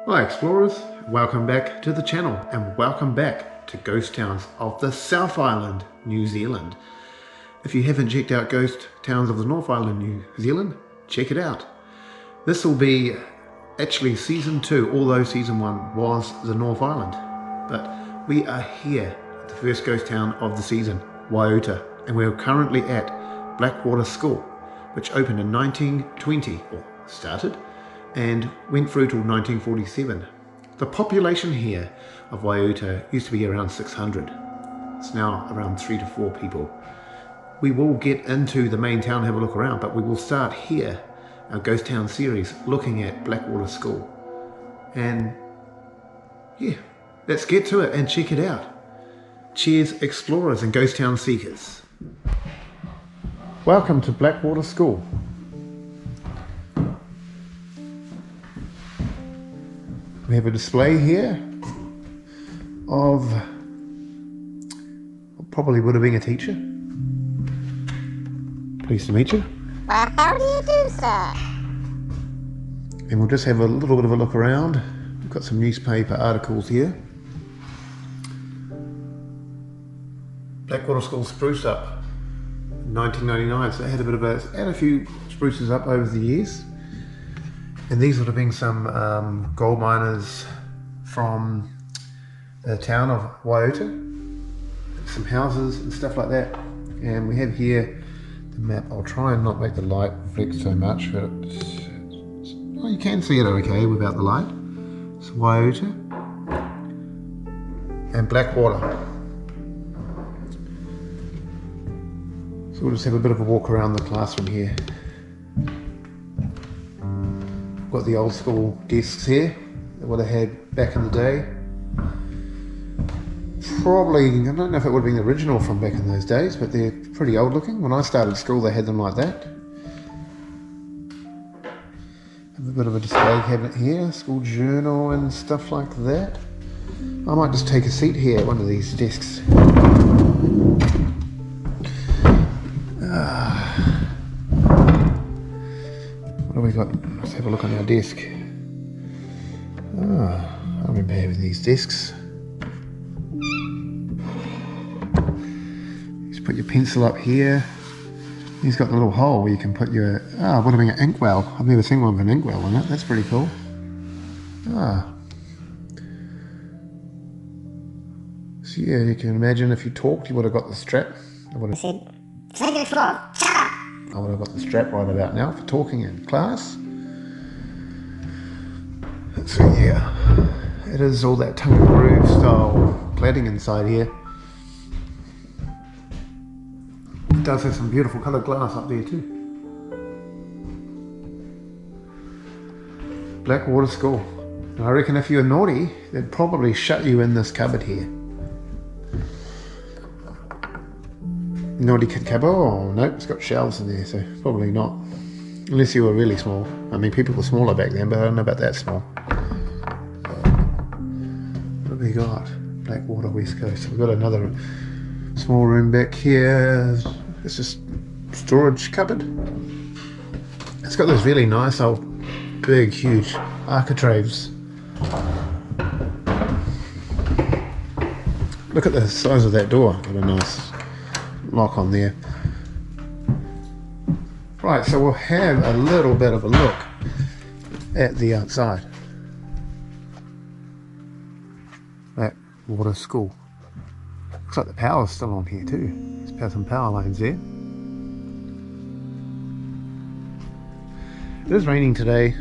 Hi explorers, welcome back to the channel and welcome back to Ghost Towns of the South Island, New Zealand. If you haven't checked out Ghost Towns of the North Island, New Zealand, check it out. This will be actually season 2, although season 1 was the North Island. But we are here at the first ghost town of the season, Waiuta, and we're currently at Blackwater School, which opened in 1920, or started, and went through till 1947. The population here of Waiuta used to be around 600. It's now around 3 to 4 people. We will get into the main town and have a look around, but we will start here, our Ghost Town series, looking at Blackwater School. And yeah, let's get to it and check it out. Cheers explorers and Ghost Town seekers. Welcome to Blackwater School. We have a display here of probably would have been a teacher. Pleased to meet you. Well, how do you do, sir? And we'll just have a little bit of a look around. We've got some newspaper articles here. Blackwater School spruced up in 1999, so they had a few spruces up over the years. And these would have been some gold miners from the town of Waiuta, some houses and stuff like that. And we have here the map. I'll try and not make the light reflect so much, but well, you can see it okay without the light. It's Waiuta and Blackwater. So we'll just have a bit of a walk around the classroom here. Got the old school desks here that would have had back in the day. Probably, I don't know if it would have been the original from back in those days, but they're pretty old looking. When I started school they had them like that. Have a bit of a display cabinet here, school journal and stuff like that. I might just take a seat here at one of these desks. What have we got? Let's have a look on our desk. I remember having these desks. Just put your pencil up here. He's got the little hole where you can put your, would have been an inkwell. I've never seen one with an inkwell in it. That's pretty cool. So yeah, you can imagine if you talked, you would have got the strap. I would have said, second floor, shut up! I would have got the strap right about now for talking in class. So yeah, it is all that tongue and groove style cladding inside here. It does have some beautiful coloured glass up there too. Blackwater School. I reckon if you were naughty, they'd probably shut you in this cupboard here. Naughty kid cupboard? Oh nope, it's got shelves in there, so probably not. Unless you were really small. I mean, people were smaller back then, but I don't know about that small. What have we got? Blackwater West Coast. We've got another small room back here. It's just storage cupboard. It's got those really nice old, big, huge architraves. Look at the size of that door. Got a nice lock on there. Right, so we'll have a little bit of a look at the outside. Blackwater School. Looks like the power's still on here too. There's some power lines there. It is raining today.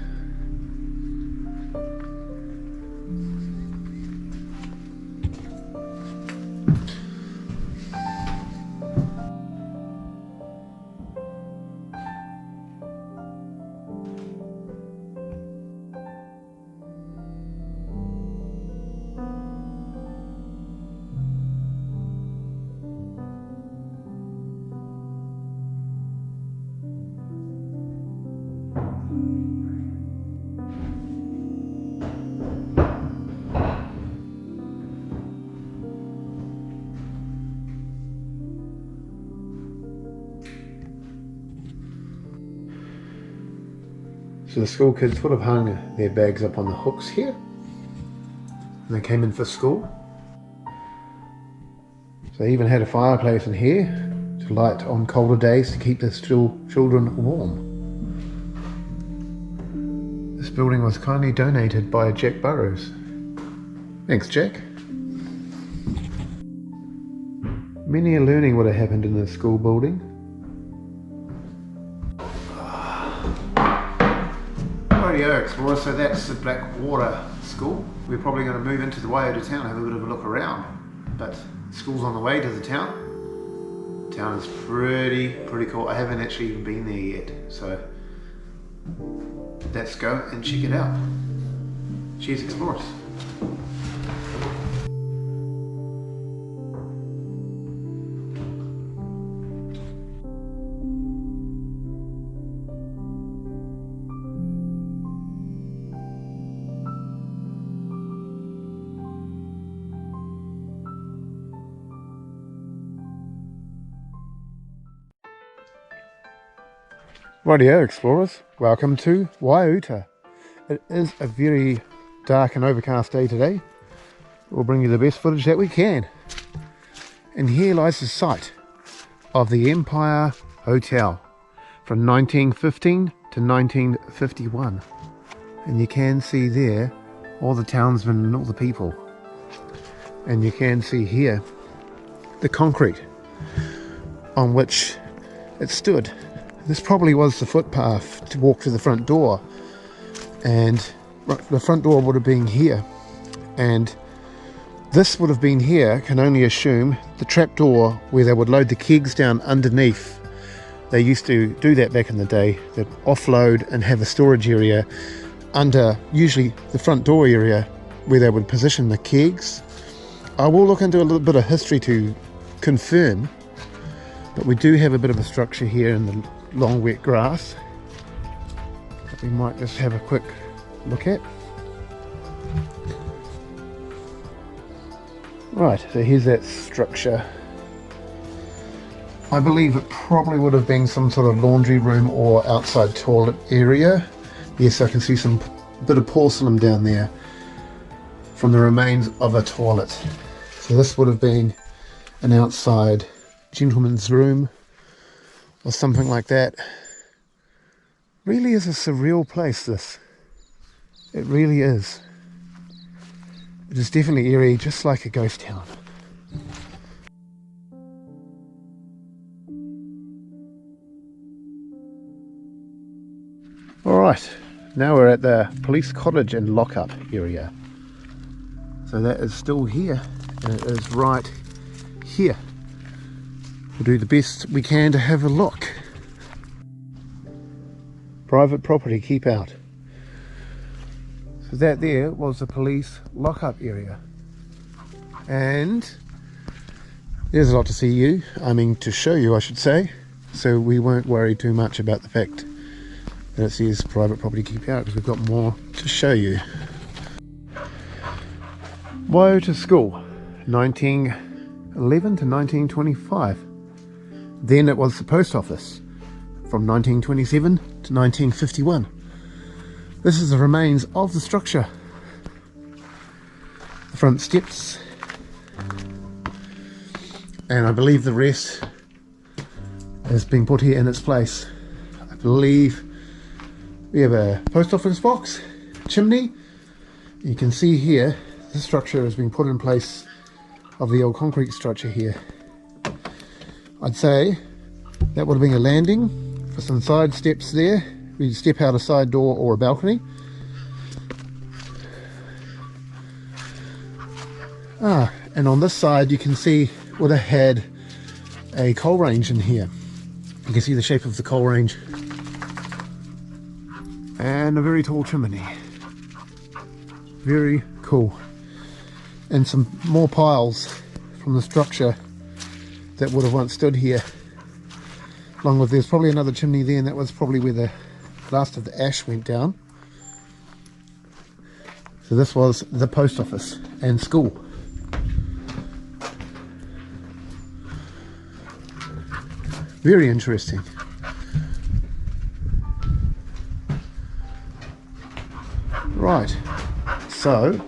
So the school kids would have hung their bags up on the hooks here and they came in for school. So they even had a fireplace in here to light on colder days to keep the children warm. This building was kindly donated by Jack Burrows. Thanks, Jack. Many a learning would have happened in the school building. Rightio Explorers, so that's the Blackwater School. We're probably going to move into the Waiuta town, have a bit of a look around. But school's on the way to the town. The town is pretty cool. I haven't actually even been there yet, so let's go and check it out. Cheers, Explorers. Rightio Explorers, welcome to Waiuta. It is a very dark and overcast day today. We'll bring you the best footage that we can. And here lies the site of the Empire Hotel from 1915 to 1951. And you can see there all the townsmen and all the people. And you can see here the concrete on which it stood. This probably was the footpath to walk to the front door, and the front door would have been here, and this would have been here, can only assume, the trap door where they would load the kegs down underneath. They used to do that back in the day. They'd offload and have a storage area under usually the front door area where they would position the kegs. I will look into a little bit of history to confirm, but we do have a bit of a structure here in the long wet grass that we might just have a quick look at. Right, so here's that structure. I believe it probably would have been some sort of laundry room or outside toilet area. Yes, I can see some bit of porcelain down there from the remains of a toilet. So this would have been an outside gentleman's room or something like that. Really is a surreal place, this. It really is. It is definitely eerie, just like a ghost town. Alright, now we're at the police cottage and lockup area. So that is still here, and it is right here. We'll do the best we can to have a look. Private property, keep out. So that there was the police lockup area. And there's a lot to see you, to show you I should say. So we won't worry too much about the fact that it says private property, keep out, because we've got more to show you. Waiuta School, 1911 to 1925. Then it was the post office from 1927 to 1951. This is the remains of the structure. The front steps, and I believe the rest has been put here in its place. I believe we have a post office box, chimney. You can see here, this structure has been put in place of the old concrete structure here. I'd say that would have been a landing for some side steps there. We'd step out a side door or a balcony. And on this side you can see would have had a coal range in here. You can see the shape of the coal range. And a very tall chimney. Very cool. And some more piles from the structure that would have once stood here. Along with, there's probably another chimney there, and that was probably where the last of the ash went down. So this was the post office and school. Very interesting. Right, so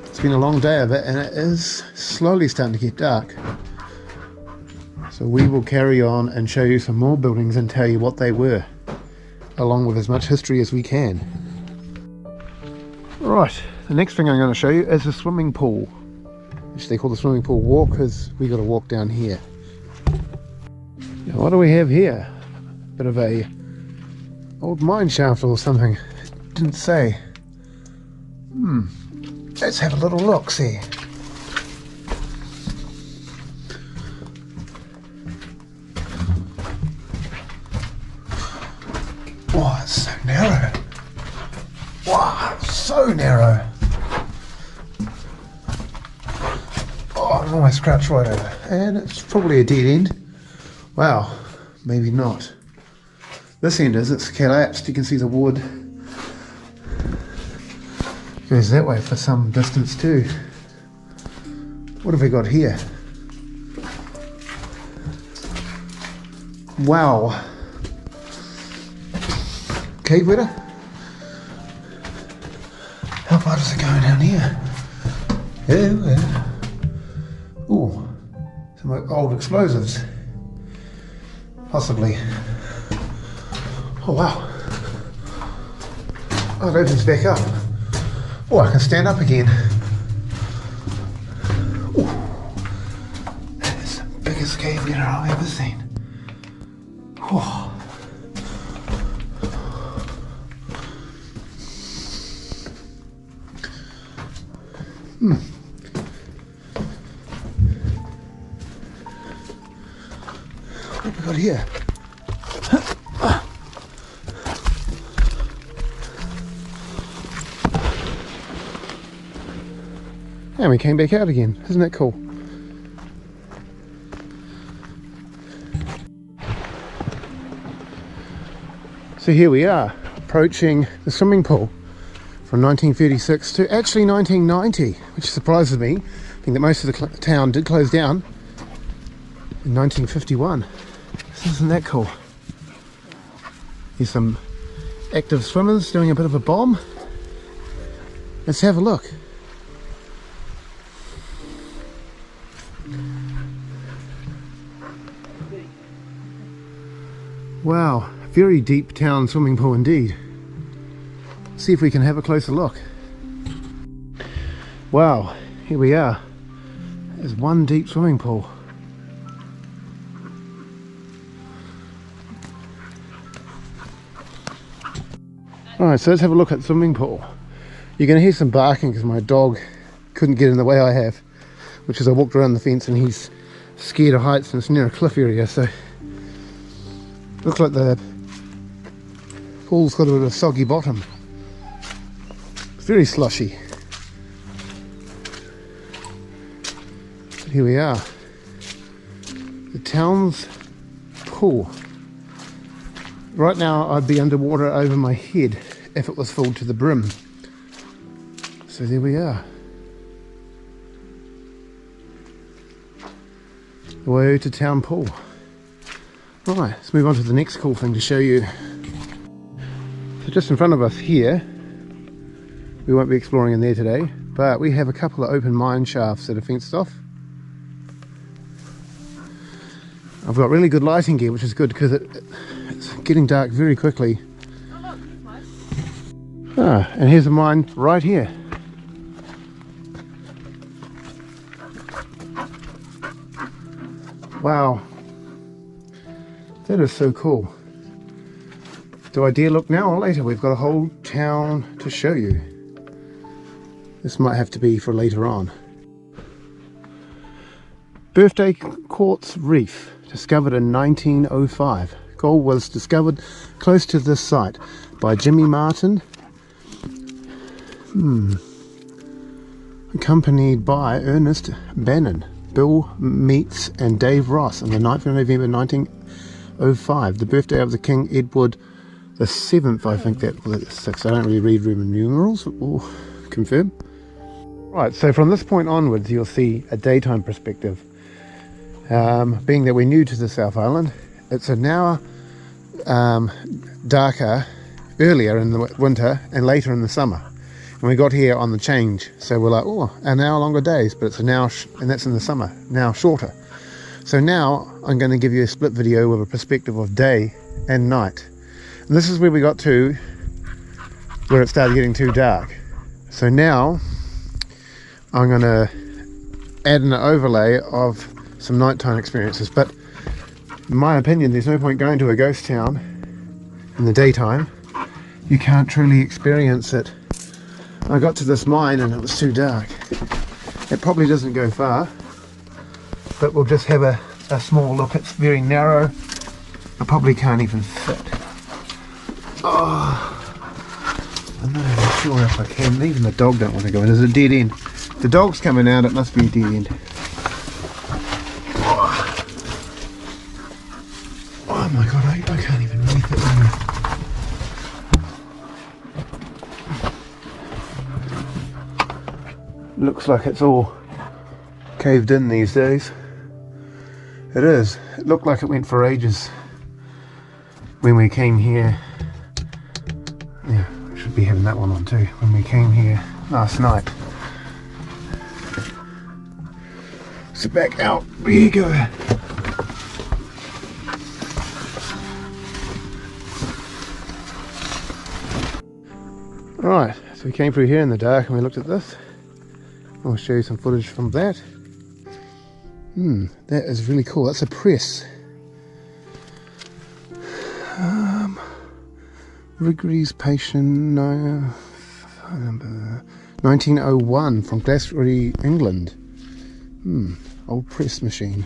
it's been a long day of it, and it is slowly starting to get dark. So we will carry on and show you some more buildings and tell you what they were, along with as much history as we can. Right, the next thing I'm going to show you is a swimming pool, which they call the swimming pool walk, because we got to walk down here. Now, what do we have here? Bit of a old mine shaft or something. It didn't say. Let's have a little look, see. Oh, it's so narrow. Wow, so narrow. Oh, I've almost crouched right over. And it's probably a dead end. Wow, maybe not. This end is, it's collapsed. You can see the wood goes that way for some distance too. What have we got here? Wow. Cave weather? How far does it go down here? Ooh, some old explosives. Possibly. Oh wow. Oh, it opens back up. Oh, I can stand up again. Ooh. That is the biggest cave getter I've ever seen. Oh. What have we got here? And we came back out again. Isn't that cool? So here we are, approaching the swimming pool from 1936 to actually 1990, which surprises me. I think that most of the town did close down in 1951. Isn't that cool? Here's some active swimmers doing a bit of a bomb. Let's have a look. Wow, very deep town swimming pool indeed. See if we can have a closer look. Wow, here we are. There's one deep swimming pool. Alright, so let's have a look at the swimming pool. You're going to hear some barking because my dog couldn't get in the way I have, which is I walked around the fence and he's scared of heights and it's near a cliff area, so looks like the pool's got a bit of a soggy bottom. It's very slushy. But here we are. The town's pool. Right now I'd be underwater over my head if it was full to the brim. So there we are. The Waiuta town pool. Right, let's move on to the next cool thing to show you. So just in front of us here, we won't be exploring in there today, but we have a couple of open mine shafts that are fenced off. I've got really good lighting gear, which is good because it getting dark very quickly. Ah, and here's a mine right here. Wow, that is so cool. Do I dare look now or later? We've got a whole town to show you. This might have to be for later on. Birthday Quartz Reef, discovered in 1905. Gold was discovered close to this site by Jimmy Martin, accompanied by Ernest Bannon, Bill Meets and Dave Ross on the 9th of November 1905, the birthday of the King Edward VII, I think that was 6. I don't really read Roman numerals, or confirm. Right, so from this point onwards you'll see a daytime perspective. Being that we're new to the South Island, it's an hour darker earlier in the winter and later in the summer. And we got here on the change, so we're like, oh, an hour longer days, but it's an hour, and that's in the summer, now shorter. So now I'm going to give you a split video with a perspective of day and night. And this is where we got to, where it started getting too dark. So now I'm going to add an overlay of some nighttime experiences, but in my opinion there's no point going to a ghost town in the daytime. You can't truly experience it. I got to this mine and it was too dark. It probably doesn't go far, but we'll just have a small look. It's very narrow. I probably can't even fit. Oh, I'm not even sure if I can. Even the dog don't want to go in. There's a dead end. If the dog's coming out, it must be a dead end. Oh my god, I can't even really fit in there. Looks like it's all caved in these days. It is. It looked like it went for ages when we came here. Yeah, I should be having that one on too. When we came here last night. So back out. There you go. Alright, so we came through here in the dark and we looked at this. I'll show you some footage from that. That is really cool. That's a press. Wrigley's Patient 1901 from Glasgow, England. Old press machine.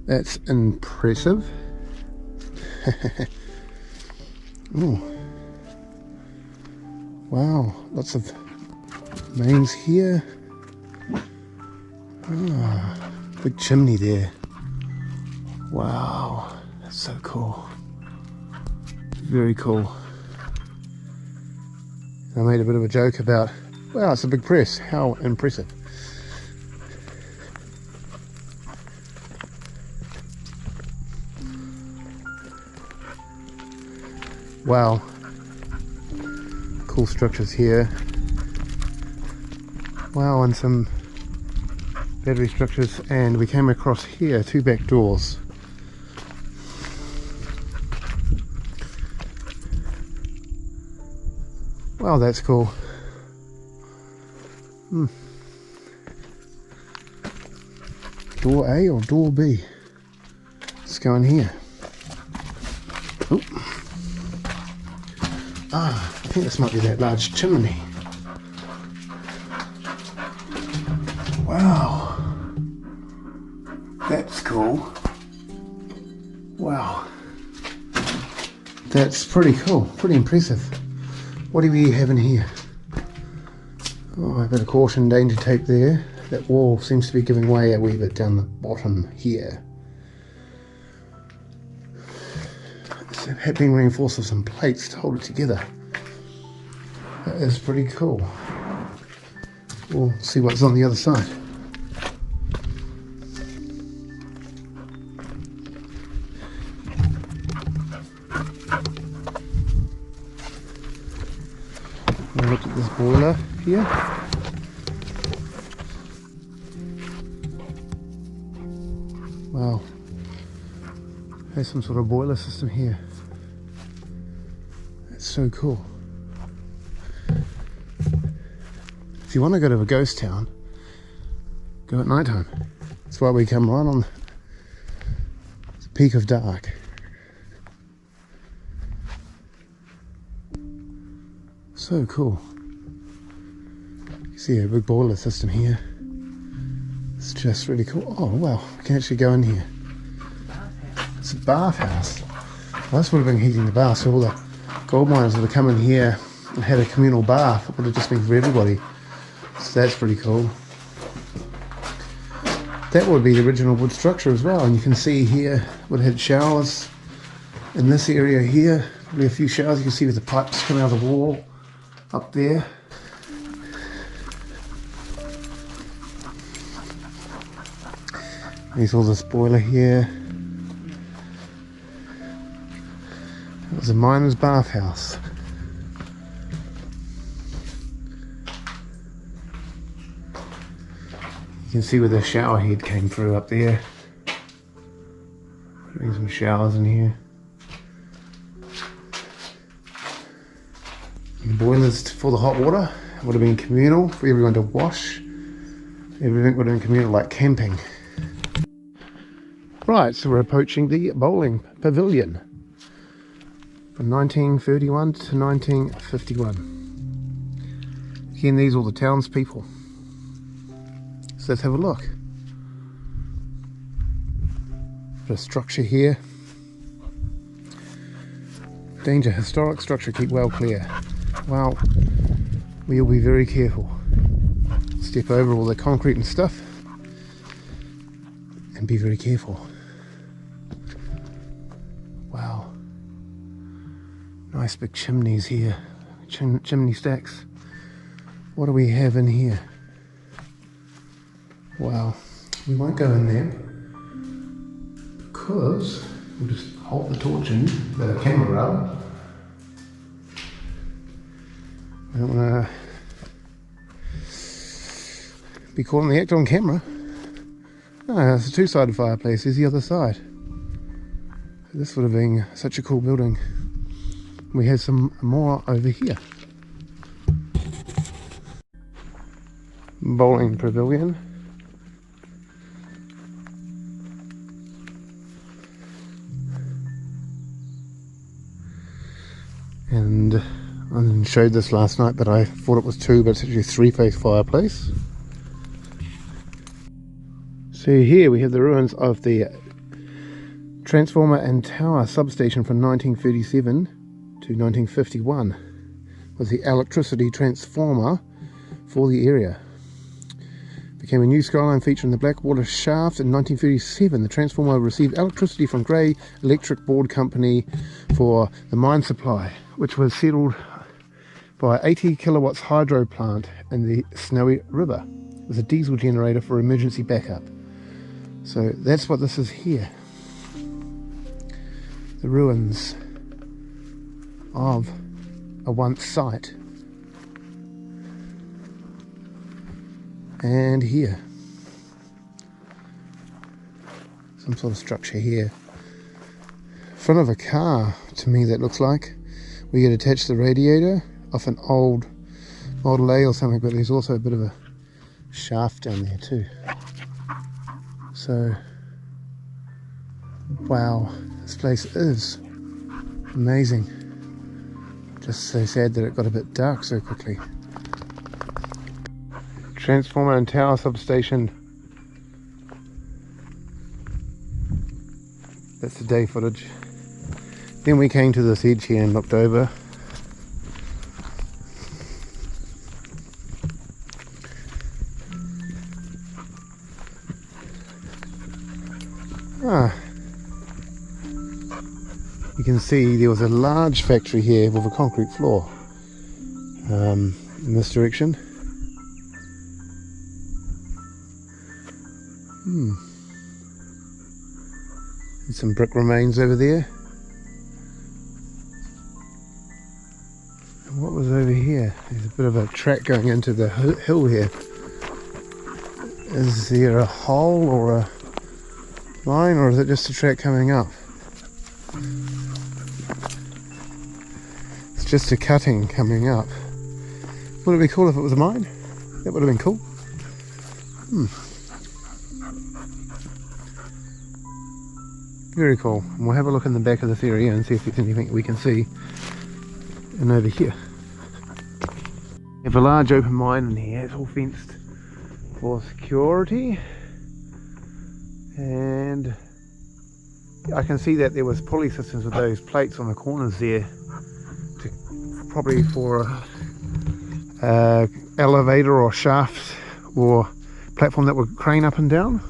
That's impressive. Ooh. Wow, lots of mains here. Big chimney there. Wow, that's so cool. Very cool. I made a bit of a joke about, wow, it's a big press. How impressive. Wow. Cool structures here. Wow, and some battery structures, and we came across here 2 back doors. Wow, that's cool. Door A or door B? Let's go in here. Ooh. I think this might be that large chimney. Wow, that's cool. Wow, that's pretty cool, pretty impressive. What do we have in here? Oh, a bit of caution, danger tape there. That wall seems to be giving way a wee bit down the bottom here. It's being reinforced with some plates to hold it together. That is pretty cool. We'll see what's on the other side. We'll look at this boiler here. Wow. There's some sort of boiler system here. So cool. If you want to go to a ghost town, go at night time. That's why we come right on the peak of dark. So cool. You see a big boiler system here. It's just really cool. Oh wow, we can actually go in here. It's a bathhouse. Well, this would have been heating the bath, so all the gold miners would have come in here and had a communal bath. It would have just been for everybody. So that's pretty cool. That would be the original wood structure as well, and you can see here would have had showers in this area here. Probably a few showers. You can see with the pipes coming out of the wall up there. There's all this boiler here. It was a miner's bathhouse. You can see where the shower head came through up there. There's some showers in here. And the boilers for the hot water would have been communal for everyone to wash. Everything would have been communal, like camping. Right, so we're approaching the bowling pavilion from 1931 to 1951. Again, these are all the townspeople. So let's have a look. Bit of structure here. Danger, historic structure, keep well clear. Well, we'll be very careful. Step over all the concrete and stuff and be very careful. Wow. Nice big chimneys here. Chimney stacks. What do we have in here? Wow. We won't go in there because we'll just hold the torch in, the camera rather. I don't want to be caught in the act on camera. No, it's a two-sided fireplace. Here's the other side. This would have been such a cool building. We had some more over here. Bowling pavilion. And I showed this last night, but I thought it was two, but it's actually a three-phase fireplace. So here we have the ruins of the transformer and tower substation from 1937 to 1951. Was the electricity transformer for the area. Became a new skyline feature in the Blackwater Shaft in 1937. The transformer received electricity from Grey Electric Board Company for the mine supply, which was settled by 80 kilowatts hydro plant in the Snowy River. It was a diesel generator for emergency backup. So that's what this is here. The ruins of a once site. And here. Some sort of structure here. Front of a car, to me that looks like. We could attach the radiator off an old Model A or something, but there's also a bit of a shaft down there too. So, wow, this place is amazing. Just so sad that it got a bit dark so quickly. Transformer and tower substation. That's the day footage. Then we came to this edge here and looked over. You can see there was a large factory here with a concrete floor in this direction. And some brick remains over there. And what was over here? There's a bit of a track going into the hill here. Is there a hole or a line, or is it just a track coming up? It's just a cutting coming up. Would it be cool if it was a mine? That would have been cool. Very cool. And we'll have a look in the back of this area and see if there's anything we can see. And over here, we have a large open mine in here. It's all fenced for security. And I can see that there was pulley systems with those plates on the corners there, probably for a elevator or shaft or platform that would crane up and down.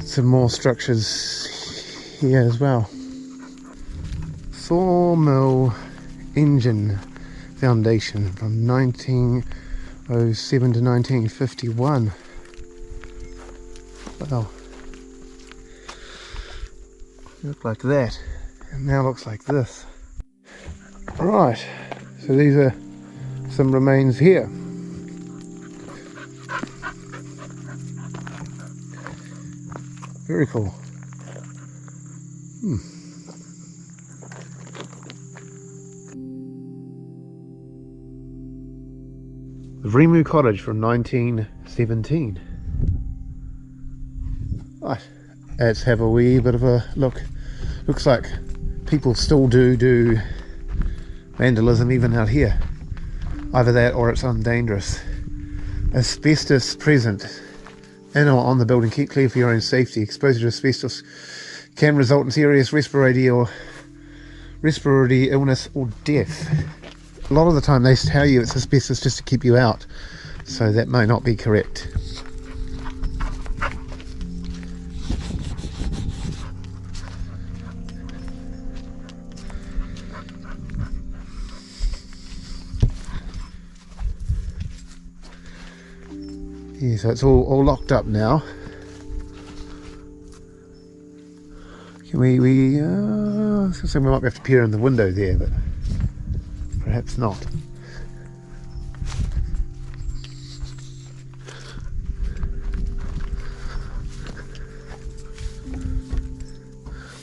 Some more structures here as well. Sawmill engine foundation from 1907 to 1951. Wow. Looked like that, and now looks like this. Right, so these are some remains here. Very cool. The Greymouth cottage from 1917. Right, let's have a wee bit of a look. Looks like people still do vandalism even out here. Either that or it's undangerous. Asbestos present in or on the building. Keep clear for your own safety. Exposure to asbestos can result in serious respiratory illness or death. A lot of the time they tell you it's asbestos just to keep you out, so that may not be correct. Yeah, so it's all locked up now. Can we so we might have to peer in the window there, but perhaps not.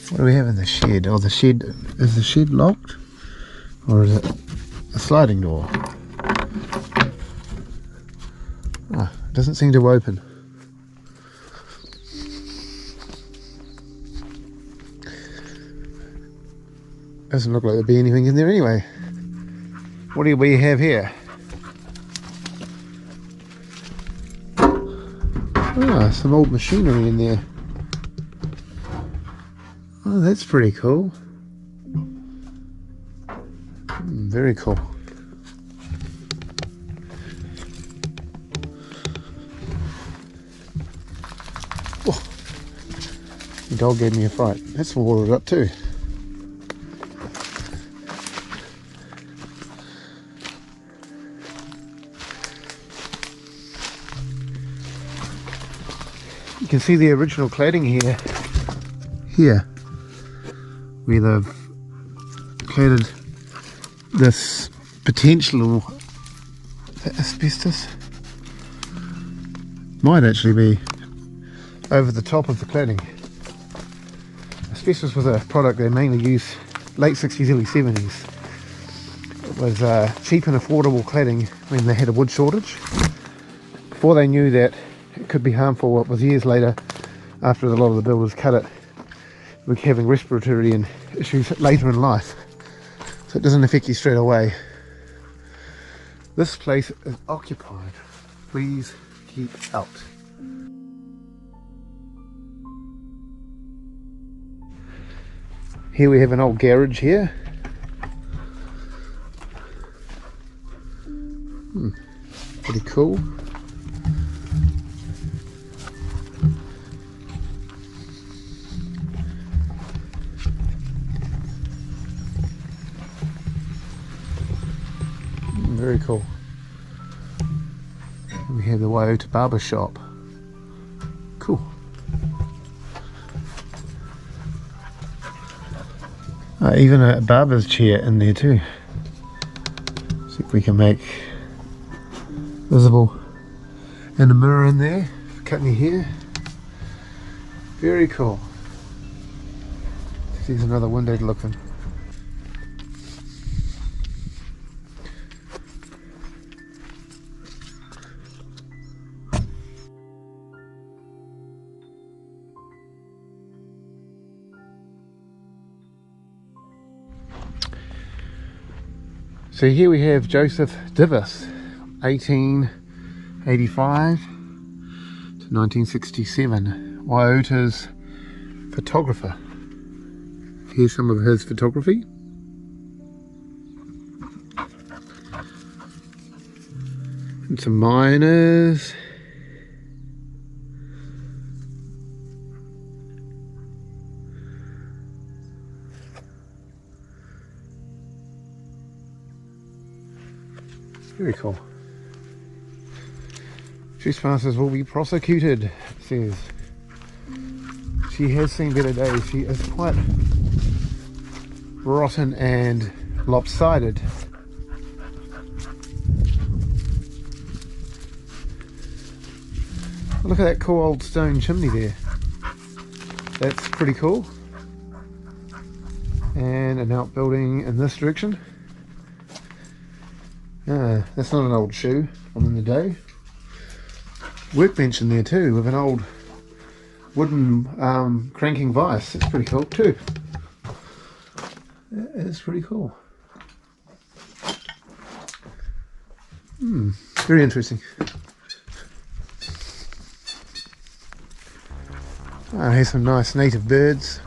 What do we have in the shed? Oh, the shed, is the shed locked? Or is it a sliding door? Ah, it doesn't seem to open. Doesn't look like there'd be anything in there anyway. What do we have here? Ah, some old machinery in there. Oh, that's pretty cool. Very cool. Oh, the dog gave me a fright. That's watered up too. You can see the original cladding here, where they've cladded this potential asbestos. Might actually be over the top of the cladding. Asbestos was a product they mainly used late 60s, early 70s. It was cheap and affordable cladding when they had a wood shortage. Before they knew that it could be harmful, it was years later, after a lot of the builders cut it, we're having respiratory issues later in life. So it doesn't affect you straight away. This place is occupied. Please keep out. Here we have an old garage here. Pretty cool. Very cool. We have the Waiuta barber shop. Cool. Even a barber's chair in there too. See if we can make visible. And a mirror in there for cutting your hair. Very cool. There's another window to look in. So here we have Joseph Divis, 1885 to 1967, Waiuta's photographer. Here's some of his photography. And some miners. Very cool. Trespassers will be prosecuted, it says. She has seen better days. She is quite rotten and lopsided. Look at that cool old stone chimney there. That's pretty cool. And an outbuilding in this direction. That's not an old shoe from in the day. Workbench in there too, with an old wooden cranking vise. That's pretty cool too. That is pretty cool. Very interesting. Here's some nice native birds.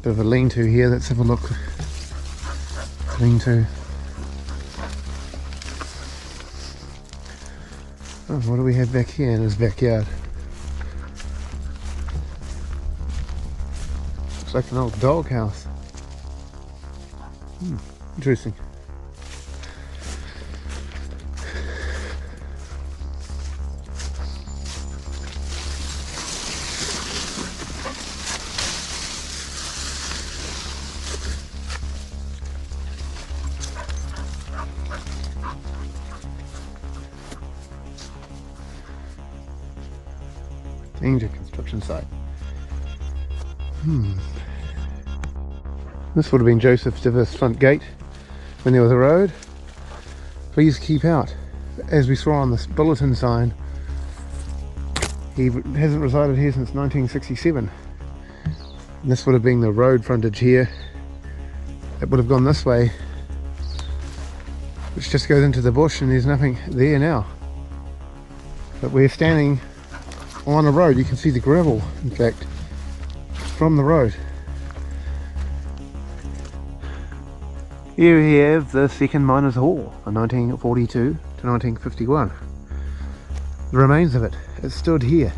Bit of a lean-to here. Let's have a look. Lean-to. Oh, what do we have back here in his backyard? Looks like an old doghouse. Interesting. Danger construction site. This would have been Joseph Divis' front gate when there was a road. Please keep out. As we saw on this bulletin sign, he hasn't resided here since 1967. And this would have been the road frontage here. It would have gone this way, which just goes into the bush, and there's nothing there now. But we're standing on a road. You can see the gravel, in fact, from the road. Here we have the second miners' hall from 1942 to 1951. The remains of it stood here.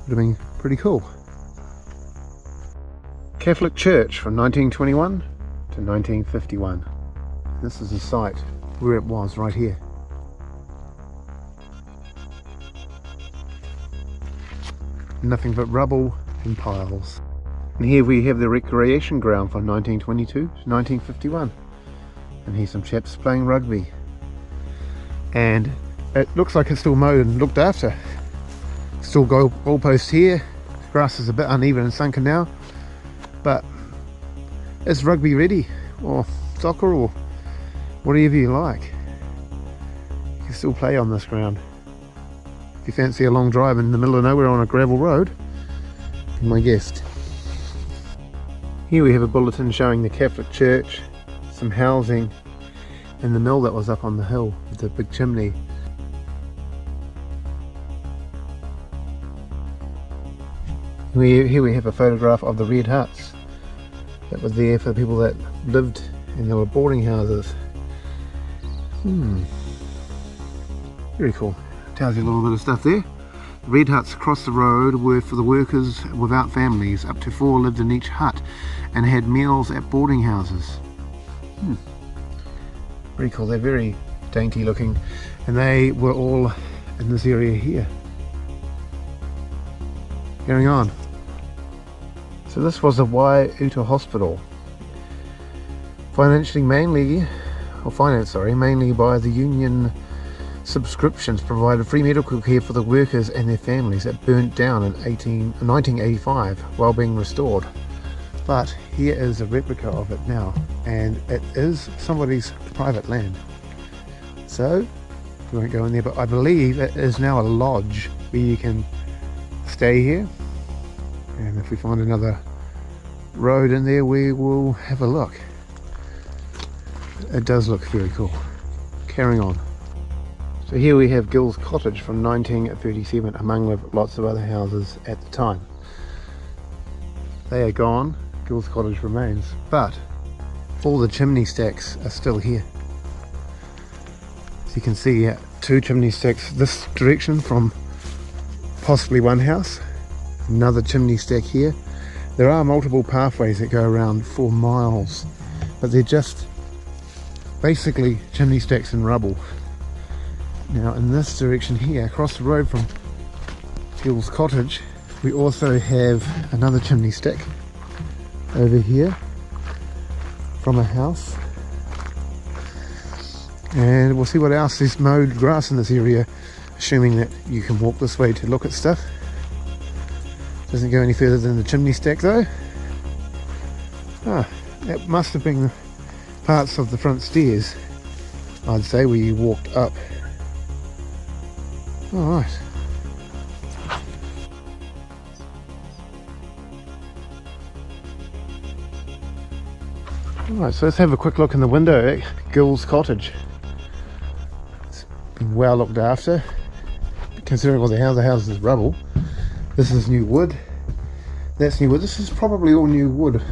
Would have been pretty cool. Catholic Church from 1921 to 1951. This is the site where it was, right here. Nothing but rubble and piles. And here we have the recreation ground from 1922 to 1951. And here's some chaps playing rugby. And it looks like it's still mowed and looked after. Still goalposts here. The grass is a bit uneven and sunken now. But it's rugby ready, or soccer, or whatever you like. You can still play on this ground. If you fancy a long drive in the middle of nowhere on a gravel road, be my guest. Here we have a bulletin showing the Catholic Church, some housing, and the mill that was up on the hill with the big chimney. Here we have a photograph of the red huts that was there for the people that lived in their boarding houses. Very cool. Tells you a little bit of stuff there. The red huts across the road were for the workers without families. Up to 4 lived in each hut and had meals at boarding houses. Very cool. They're very dainty looking, and they were all in this area here. Going on. So this was a Waiuta hospital. Financed mainly by the Union subscriptions, provided free medical care for the workers and their families that burnt down in 1985 while being restored. But here is a replica of it now, and it is somebody's private land. So we won't go in there, but I believe it is now a lodge where you can stay here. And if we find another road in there, we will have a look. It does look very cool. Carrying on. So here we have Gill's cottage from 1937, among lots of other houses at the time. They are gone, Gill's cottage remains, but all the chimney stacks are still here. As you can see, 2 chimney stacks this direction from possibly one house, another chimney stack here. There are multiple pathways that go around for miles, but they're just basically chimney stacks and rubble. Now in this direction here, across the road from Gill's cottage, we also have another chimney stack over here from a house, and we'll see what else. There's mowed grass in this area, assuming that you can walk this way to look at stuff. Doesn't go any further than the chimney stack though. That must have been parts of the front stairs, I'd say, where you walked up. Alright. Alright, so let's have a quick look in the window at Gill's cottage. It's been well looked after, considering all the house is rubble. This is new wood. That's new wood. This is probably all new wood.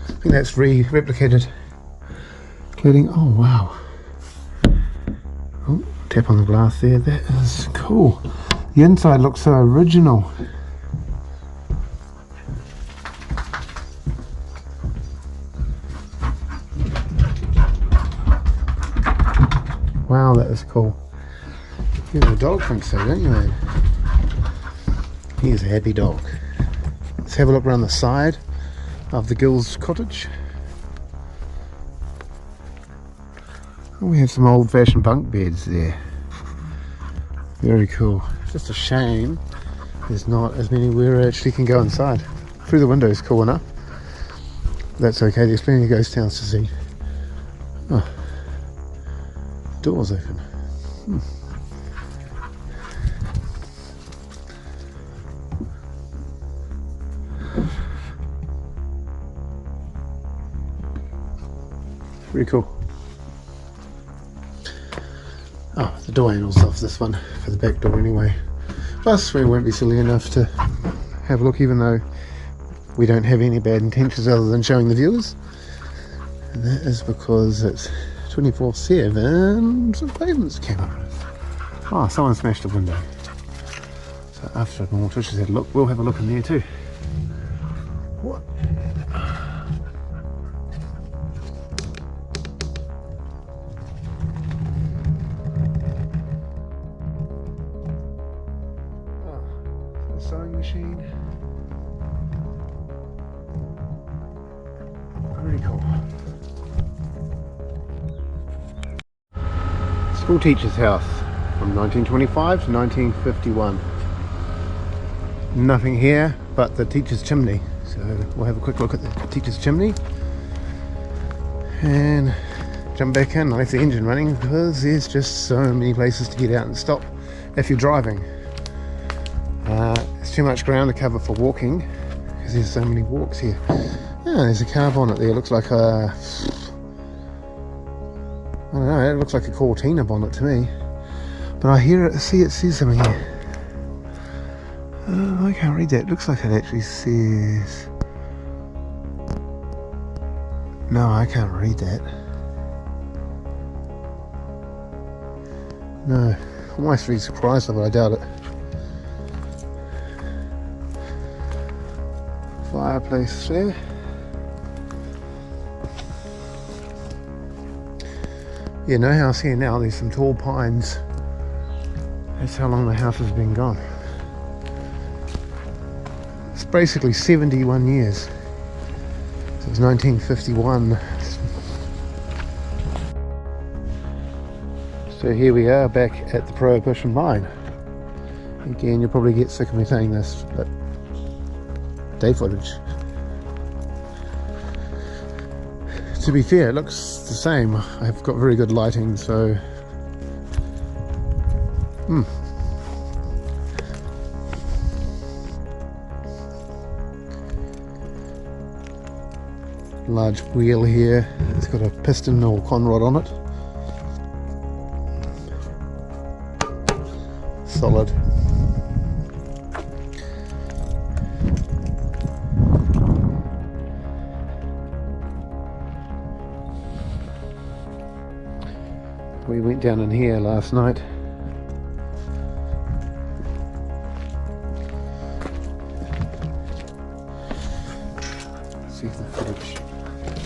I think that's replicated cladding. Oh wow. Oh, tap on the glass there. That is cool. The inside looks so original. Wow, that is cool. Even the dog thinks so, don't you, man? He's a happy dog. Let's have a look around the side of the Gill's cottage. We have some old-fashioned bunk beds there. Very cool. Just a shame there's not as many where actually can go inside. Through the window is cool enough. That's okay, there's plenty of ghost towns to see. Oh. Doors open. Pretty cool. Oh, the door handle's off this one for the back door anyway. Plus, we won't be silly enough to have a look, even though we don't have any bad intentions other than showing the viewers. And that is because it's 24/7 surveillance cameras. Oh, someone smashed a window. So after more Trish has had a look, we'll have a look in there too. What? Oh, a sewing machine. Very cool. School teacher's house from 1925 to 1951. Nothing here but the teacher's chimney, so we'll have a quick look at the teacher's chimney and jump back in. I left the engine running because there's just so many places to get out and stop if you're driving. It's too much ground to cover for walking because there's so many walks here. There's a car bonnet there. Looks like a, I don't know, it looks like a Cortina bonnet to me. But I hear it, see it says something here. I can't read that. It looks like it actually says... No, I can't read that. No, I might read surprised, but I doubt it. Fireplace there. Yeah, no house here now. There's some tall pines. That's how long the house has been gone. It's basically 71 years. So it's 1951. So here we are back at the Prohibition mine. Again, you'll probably get sick of me saying this, but day footage. To be fair, it looks the same. I've got very good lighting, so Large wheel here. It's got a piston or conrod on it. Solid. We went down in here last night. See if the footage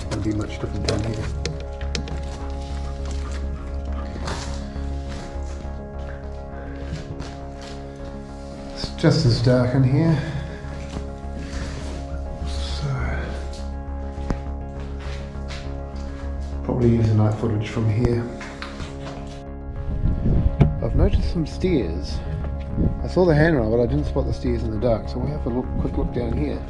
can be much different down here. It's just as dark in here. So probably use the night footage from here. I've noticed some stairs. I saw the handrail, but I didn't spot the stairs in the dark, so we'll have a quick look down here.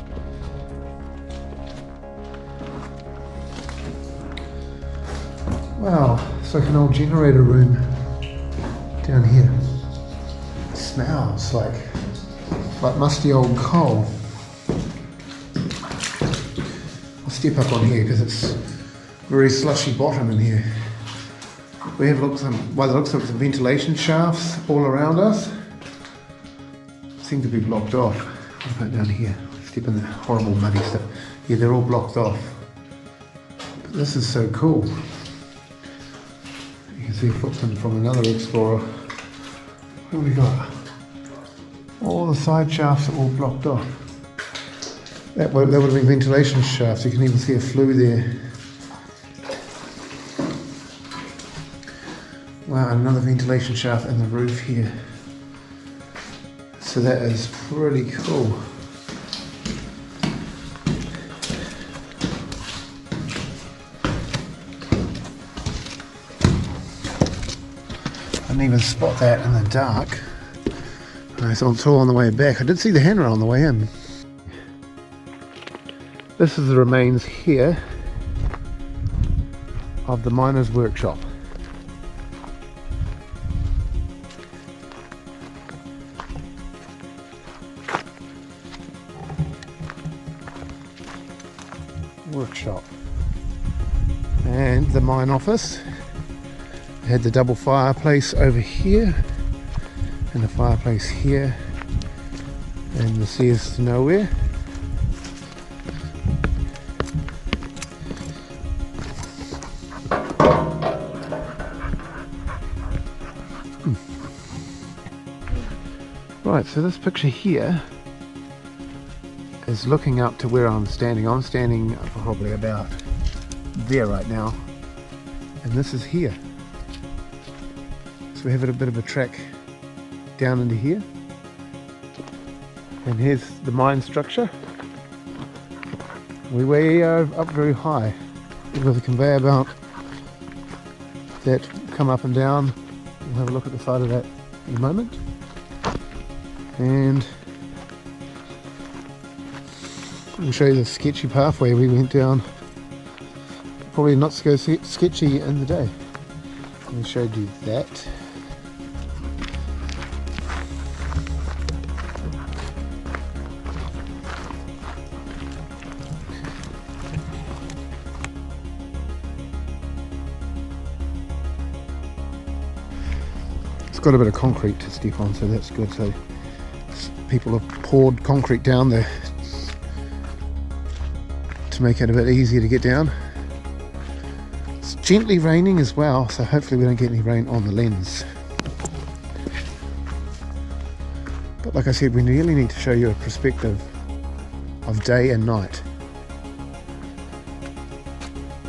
Wow, it's like an old generator room down here. It smells like musty old coal. I'll step up on here because it's very slushy bottom in here. We have by the looks of it, some ventilation shafts all around us. Seem to be blocked off. What about down here? Step in the horrible muddy stuff. Yeah, they're all blocked off. But this is so cool. You can see a footprint from another explorer. What have we got? All the side shafts are all blocked off. That would have been ventilation shafts. You can even see a flue there. Wow, another ventilation shaft in the roof here. So that is pretty cool. I didn't even spot that in the dark. Alright, so it's all on the way back. I did see the handrail on the way in. This is the remains here of the miner's workshop. Workshop and the mine office. It had the double fireplace over here and the fireplace here, and the stairs to nowhere. Right, so this picture here is looking up to where I'm standing. I'm standing probably about there right now, and this is here. So we have a bit of a track down into here, and here's the mine structure. We way up very high with a conveyor belt that come up and down. We'll have a look at the side of that in a moment. And we'll show you the sketchy pathway we went down. Probably not so sketchy in the day. We showed you that. It's got a bit of concrete to step on, so that's good. So people have poured concrete down there to make it a bit easier to get down. It's gently raining as well, so hopefully we don't get any rain on the lens. But like I said, we really need to show you a perspective of day and night,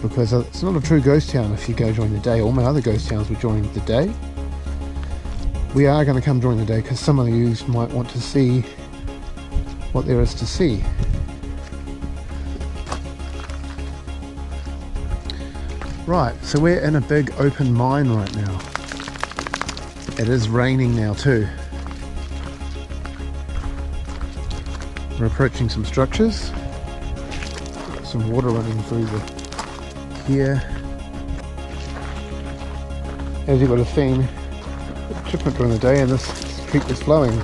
because it's not a true ghost town if you go during the day. All my other ghost towns were during the day. We are going to come during the day because some of you might want to see what there is to see. Right, so we're in a big open mine right now. It is raining now too. We're approaching some structures. Some water running through here. As you would have seen, different during the day, and this creek is flowing.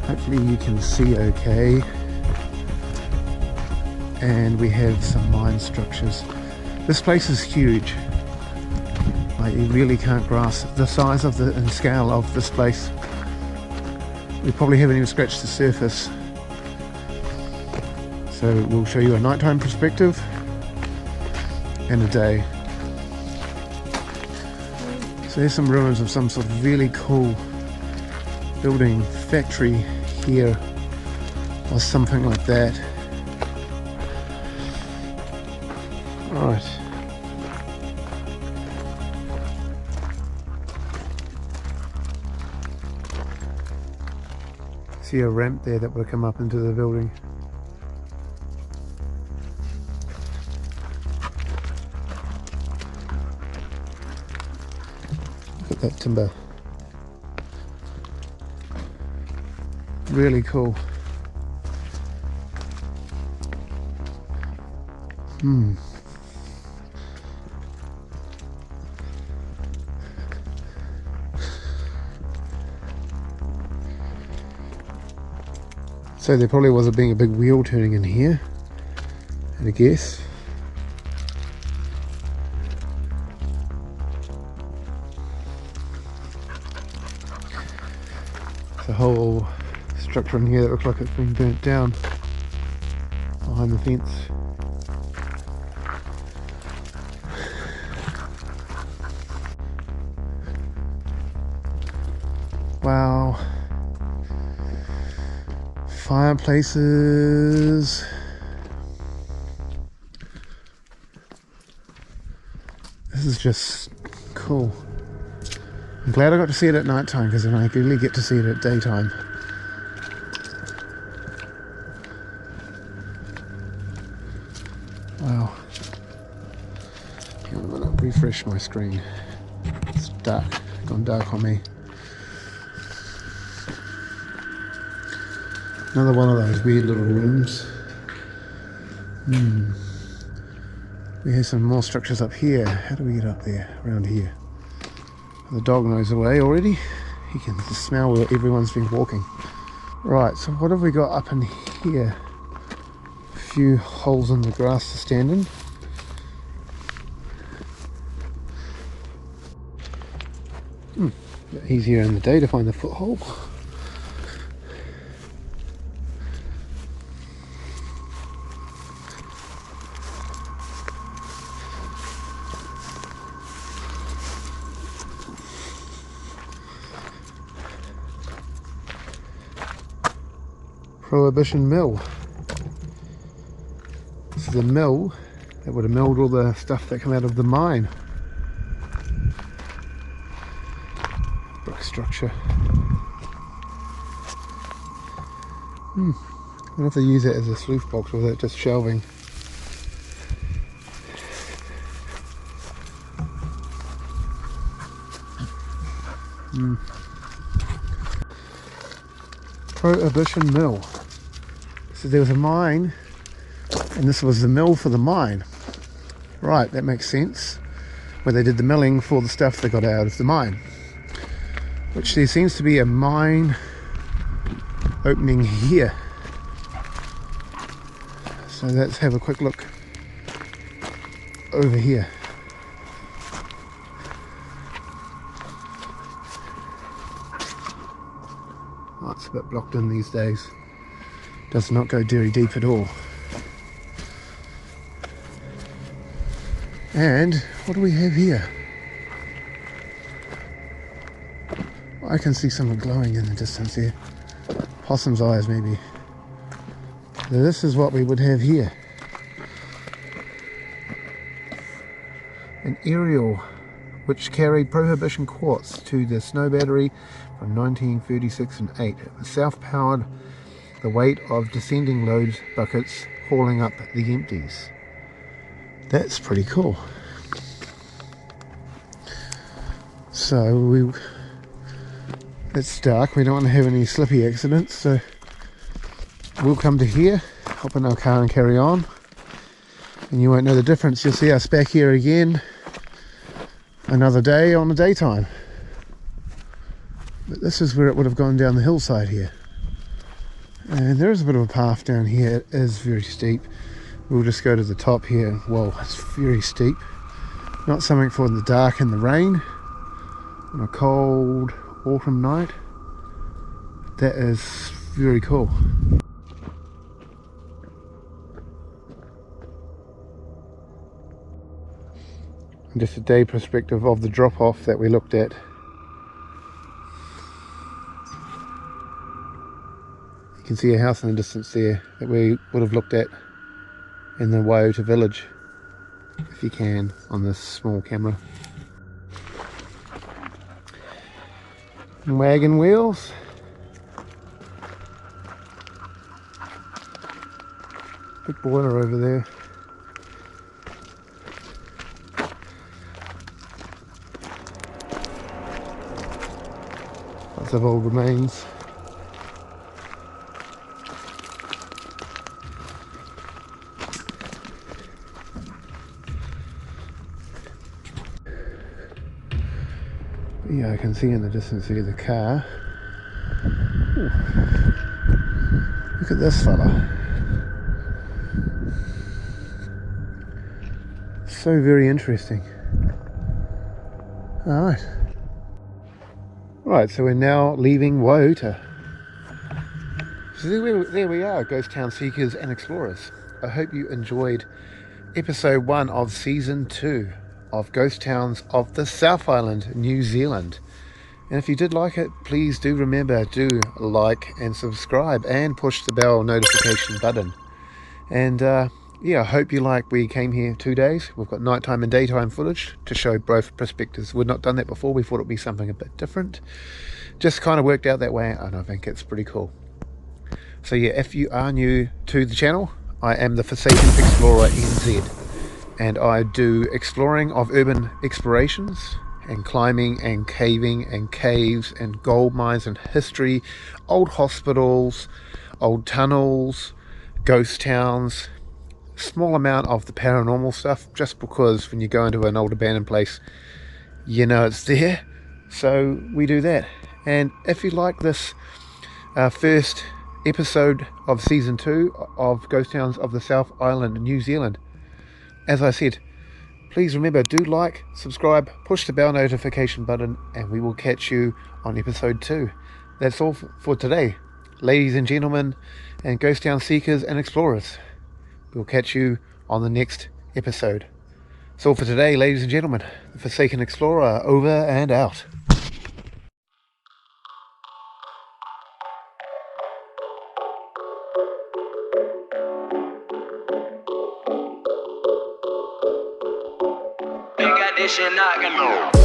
Hopefully you can see okay. And we have some mine structures. This place is huge. Like, you really can't grasp the size of and scale of this place. We probably haven't even scratched the surface. So we'll show you a nighttime perspective and a day. So there's some ruins of some sort of really cool building, factory here, or something like that. Right. See a ramp there that would come up into the building. Look at that timber. Really cool. So there probably was a big wheel turning in here, I guess. There's a whole structure in here that looks like it's been burnt down behind the fence. Wow. Fireplaces. This is just cool. I'm glad I got to see it at night time, because then I really get to see it at daytime. Wow. I'm gonna refresh my screen. It's dark, gone dark on me. Another one of those weird little rooms. We have some more structures up here. How do we get up there? Around here. The dog knows the way already. He can smell where everyone's been walking. Right, so what have we got up in here? A few holes in the grass to stand in. Bit easier in the day to find the foothold. Prohibition mill. This is a mill that would have milled all the stuff that come out of the mine. Brick structure. I wonder if they use it as a sluice box or is it just shelving? Prohibition mill. So there was a mine and this was the mill for the mine. Right, that makes sense. Where they did the milling for the stuff they got out of the mine. Which there seems to be a mine opening here. So let's have a quick look over here. Oh, it's a bit blocked in these days. Does not go very deep at all. And what do we have here? I can see something glowing in the distance here. Possum's eyes maybe. So this is what we would have here. An aerial which carried Prohibition quartz to the snow battery from 1936 and 8. It was self-powered, the weight of descending loads buckets hauling up the empties. That's pretty cool. So it's dark, we don't want to have any slippy accidents, so we'll come to here, hop in our car and carry on, and you won't know the difference. You'll see us back here again another day on the daytime. But this is where it would have gone down the hillside here. And there is a bit of a path down here. It is very steep. We'll just go to the top here. Whoa, it's very steep. Not something for the dark and the rain on a cold autumn night. That is very cool. And just a day perspective of the drop off that we looked at. You can see a house in the distance there that we would have looked at in the Waiuta village, if you can, on this small camera. Wagon wheels. Big boiler over there. Lots of old remains. Yeah, I can see in the distance here the car. Ooh. Look at this fella. So very interesting. Alright. Right, so we're now leaving Waiuta. So there we are, Ghost Town Seekers and Explorers. I hope you enjoyed Episode 1 of Season 2 of Ghost Towns of the South Island, New Zealand. And if you did like it, please do remember to like and subscribe and push the bell notification button. And yeah, I hope you like we came here 2 days. We've got nighttime and daytime footage to show both perspectives. We've not done that before. We thought it'd be something a bit different. Just kind of worked out that way, and I think it's pretty cool. So yeah, if you are new to the channel, I am the Forsaken Explorer NZ. And I do exploring of urban explorations and climbing and caving and caves and gold mines and history, old hospitals, old tunnels, ghost towns, small amount of the paranormal stuff, just because when you go into an old abandoned place, you know it's there. So we do that. And if you like this first episode of Season 2 of Ghost Towns of the South Island, New Zealand, as I said, please remember, do like, subscribe, push the bell notification button, and we will catch you on Episode 2. That's all for today, ladies and gentlemen, and Ghost Town Seekers and Explorers. We'll catch you on the next episode. That's all for today, ladies and gentlemen. The Forsaken Explorer, over and out. Big addition, not gonna